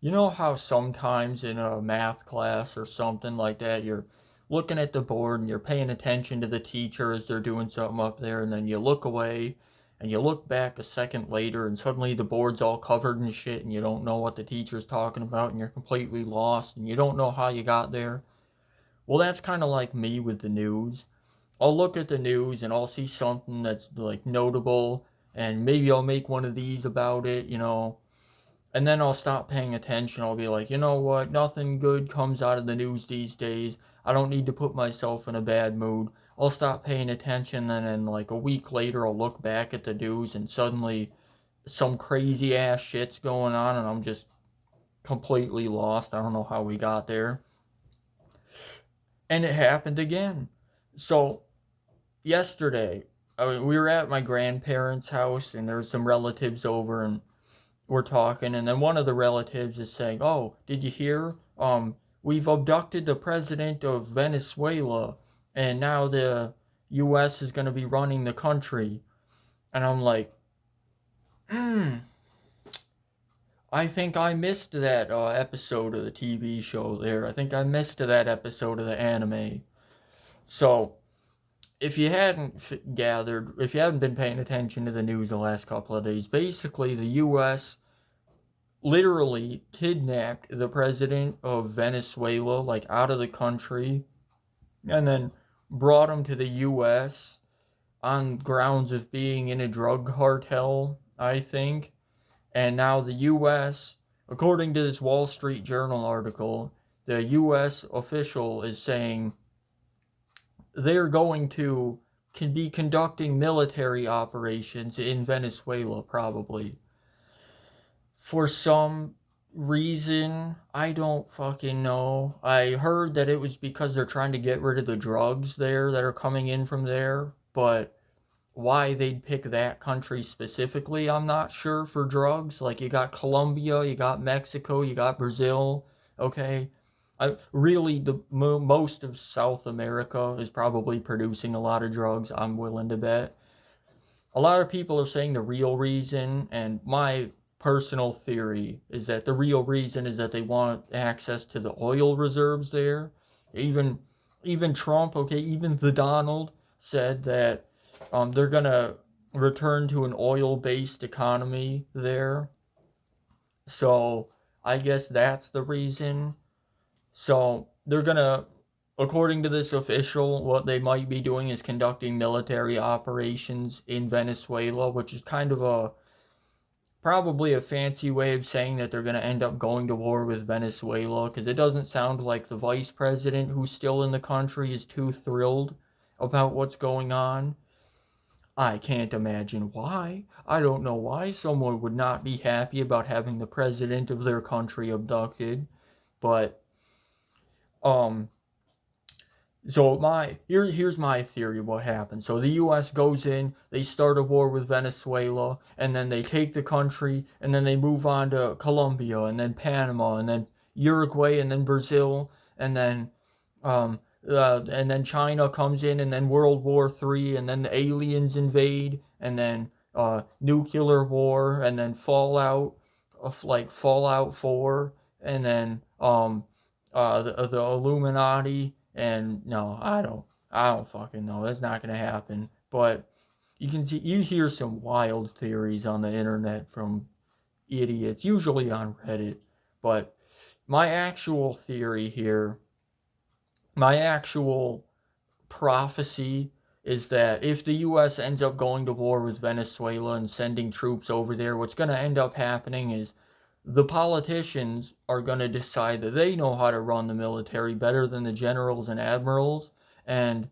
You know how sometimes in a math class or something like that, you're looking at the board and you're paying attention to the teacher as they're doing something up there, and then you look away and you look back a second later, and suddenly the board's all covered in shit, and you don't know what the teacher's talking about, and you're completely lost, and you don't know how you got there. Well, that's kind of like me with the news. I'll look at the news and I'll see something that's like notable, and maybe I'll make one of these about it. And then I'll stop paying attention. I'll be like, you know what? Nothing good comes out of the news these days. I don't need to put myself in a bad mood. I'll stop paying attention. And then, like, a week later, I'll look back at the news and suddenly some crazy ass shit's going on. And I'm just completely lost. I don't know how we got there. And it happened again. So, yesterday, we were at my grandparents' house and there's some relatives over, and we're talking, and then one of the relatives is saying, "Oh, did you hear? We've abducted the president of Venezuela, and now the U.S. is going to be running the country." And I'm like, "Hmm, I think I missed that episode of the TV show there. I think I missed that episode of the anime." So if you hadn't gathered, if you haven't been paying attention to the news the last couple of days, basically the U.S. literally kidnapped the president of Venezuela, like out of the country, and then brought him to the US on grounds of being in a drug cartel, I think. And now the US, according to this Wall Street Journal article, the US official is saying they're going to can be conducting military operations in Venezuela probably for some reason. I don't fucking know. I heard that it was because they're trying to get rid of the drugs there that are coming in from there, but why they'd pick that country specifically, I'm not sure for drugs. Like, you got Colombia, you got Mexico, you got Brazil, okay? Really, the most of South America is probably producing a lot of drugs, I'm willing to bet. A lot of people are saying the real reason, and my personal theory is that the real reason is that they want access to the oil reserves there. Even even Trump, okay, even the Donald said that they're gonna return to an oil-based economy there. So I guess that's the reason. So they're gonna, according to this official, what they might be doing is conducting military operations in Venezuela, which is kind of a probably a fancy way of saying that they're gonna end up going to war with Venezuela, because it doesn't sound like the vice president who's still in the country is too thrilled about what's going on. I can't imagine why. I don't know why someone would not be happy about having the president of their country abducted, but um so here's my theory of what happened. So the U.S. goes in, they start a war with Venezuela, and then they take the country, and then they move on to Colombia, and then Panama, and then Uruguay, and then Brazil, and then China comes in, and then World War III, and then the aliens invade, and then nuclear war, and then Fallout, like Fallout 4, and then the Illuminati, and no, I don't fucking know. That's not gonna happen. But you hear some wild theories on the internet from idiots, usually on Reddit. But my actual theory here, my actual prophecy is that if the US ends up going to war with Venezuela and sending troops over there, what's going to end up happening is the politicians are going to decide that they know how to run the military better than the generals and admirals, and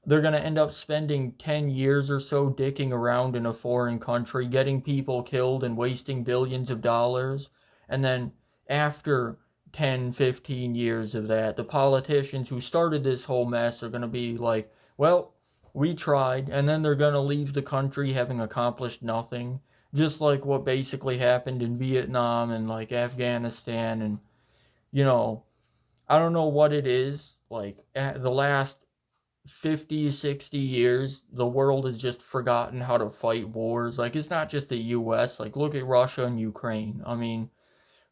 they're going to end up spending 10 years or so dicking around in a foreign country, getting people killed and wasting billions of dollars. And then after 10, 15 years of that, the politicians who started this whole mess are going to be like, well, we tried. And then they're going to leave the country having accomplished nothing. Just like what basically happened in Vietnam and like Afghanistan. And, you know, I don't know what it is. Like, the last 50, 60 years, the world has just forgotten how to fight wars. Like, it's not just the US. Like, look at Russia and Ukraine. I mean,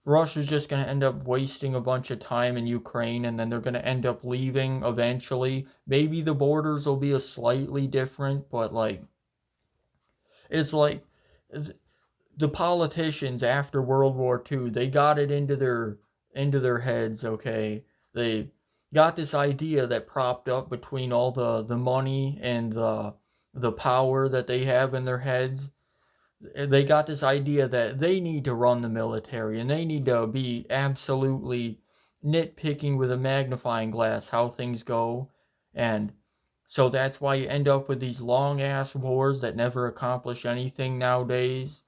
Russia's just going to end up wasting a bunch of time in Ukraine, and then they're going to end up leaving eventually. Maybe the borders will be a slightly different, but like it's like the politicians after World War II, they got it into their heads, okay? They got this idea that propped up between all the money and the power that they have in their heads. They got this idea that they need to run the military and they need to be absolutely nitpicking with a magnifying glass how things go. And so that's why you end up with these long ass wars that never accomplish anything nowadays.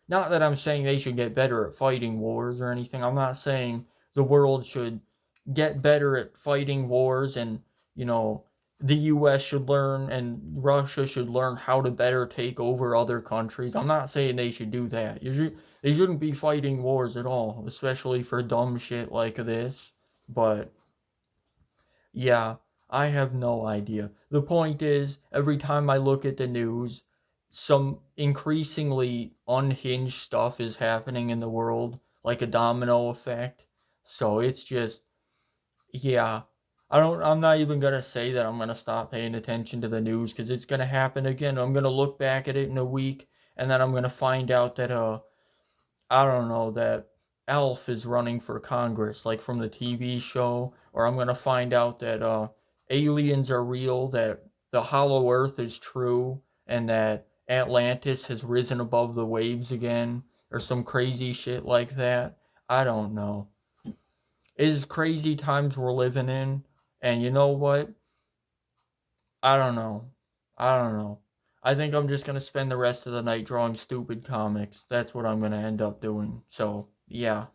Not that I'm saying they should get better at fighting wars or anything. I'm not saying the world should get better at fighting wars, and, you know, the US should learn and Russia should learn how to better take over other countries. I'm not saying they should do that. They shouldn't be fighting wars at all, especially for dumb shit like this. But yeah, I have no idea. The point is, every time I look at the news, some increasingly unhinged stuff is happening in the world, like a domino effect. So it's just, yeah. I'm not even gonna say that I'm gonna stop paying attention to the news because it's gonna happen again. I'm gonna look back at it in a week, and then I'm gonna find out that I don't know, that Elf is running for Congress, like from the TV show, or I'm gonna find out that aliens are real, that the Hollow Earth is true, and that Atlantis has risen above the waves again, or some crazy shit like that. I don't know. It is crazy times we're living in, and you know what? I don't know. I don't know. I think I'm just gonna spend the rest of the night drawing stupid comics. That's what I'm gonna end up doing. So, yeah.